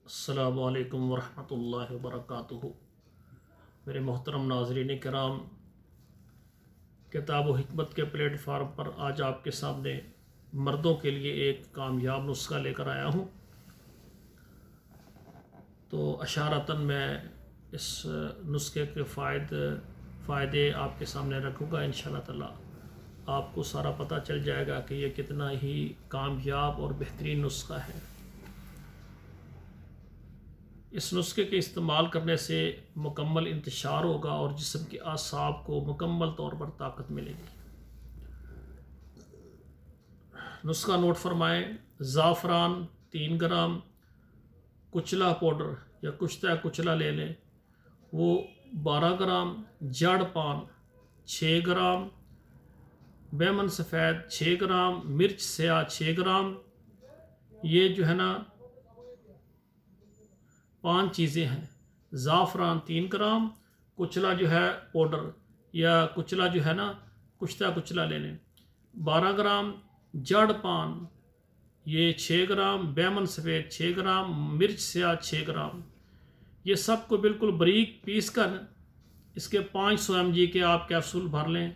अस्सलामु अलैकुम वरहमतुल्लाहि वबरकातुहू। मेरे मोहतरम नाज़रीन किराम, किताब व हिकमत के प्लेटफार्म पर आज आपके सामने मर्दों के लिए एक कामयाब नुस्खा लेकर आया हूँ। तो अशारतन मैं इस नुस्खे के फ़ायदे आपके सामने रखूँगा। इंशाअल्लाह ताला आपको सारा पता चल जाएगा कि ये कितना ही कामयाब और बेहतरीन नुस्खा है। इस नुस्खे के इस्तेमाल करने से मुकम्मल इंतशार होगा और जिस्म के आसाब को मुकम्मल तौर पर ताकत मिलेगी। नुस्खा नोट फरमाएँ। ज़ाफ़रान 3 ग्राम, कुचला पाउडर या कुश्ता कुचला ले लें, वो 12 ग्राम, जड़ पान 6 ग्राम, बैमन सफ़ेद 6 ग्राम, मिर्च स्याह 6 ग्राम। ये जो है ना 5 चीज़ें हैं। ज़ाफ़रान 3 ग्राम, कुचला जो है पाउडर या कुचला जो है ना कुश्ता कुचला ले लें 12 ग्राम, जड़ पान ये 6 ग्राम, बैमन सफ़ेद 6 ग्राम, मिर्च स्याह 6 ग्राम। ये सब को बिल्कुल बारीक पीस कर इसके 500 mg के आप कैप्सूल भर लें।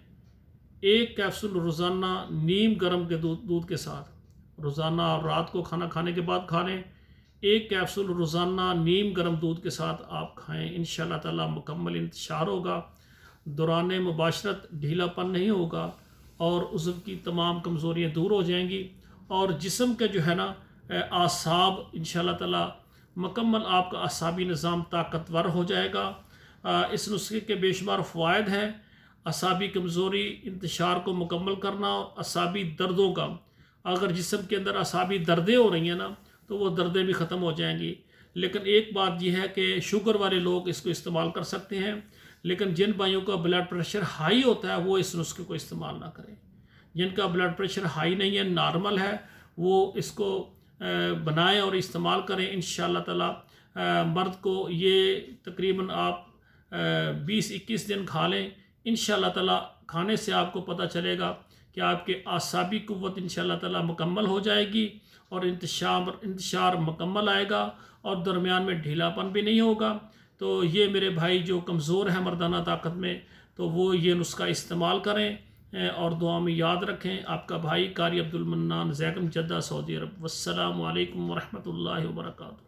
एक कैप्सूल रोज़ाना नीम गर्म के दूध के साथ रोज़ाना आप रात को खाना खाने के बाद खा लें। एक कैप्सूल रोज़ाना नीम गर्म दूध के साथ आप खाएं। इंशाअल्लाह ताला मुकम्मल इंतशार होगा, दौरान मुबाशरत ढीलापन नहीं होगा और उज़्व की तमाम कमज़ोरियाँ दूर हो जाएंगी और जिस्म के जो है ना आसाब इंशाअल्लाह ताला मुकम्मल आपका असाबी निज़ाम ताकतवर हो जाएगा। इस नुस्खे के बेशुमार फ़वाइद हैं। असाबी कमज़ोरी, इंतशार को मुकम्मल करना और असाबी दर्दों का, अगर जिस्म के अंदर असाबी दर्दें हो रही हैं ना तो वो दर्दें भी ख़त्म हो जाएंगी। लेकिन एक बात यह है कि शुगर वाले लोग इसको इस्तेमाल कर सकते हैं, लेकिन जिन भाइयों का ब्लड प्रेशर हाई होता है वो इस नुस्खे को इस्तेमाल ना करें। जिनका ब्लड प्रेशर हाई नहीं है, नॉर्मल है, वो इसको बनाएं और इस्तेमाल करें। इंशाअल्लाह ताला मर्द को ये तकरीबन आप 20-21 दिन खा लें। इंशाअल्लाह ताला खाने से आपको पता चलेगा कि आपके आसाबी कुव्वत इंशाअल्लाह ताला मुकम्मल हो जाएगी और इंतशार मुकम्मल आएगा और दरमियान में ढीलापन भी नहीं होगा। तो ये मेरे भाई जो कमज़ोर हैं मर्दाना ताकत में, तो वो ये नुस्खा इस्तेमाल करें और दुआ में याद रखें। आपका भाई कारी अब्दुल मन्नान, ज़ैगम जद्दा, सऊदी अरब। वस्सलामु अलैकुम वरहमतुल्लाहि वबरकातुहू।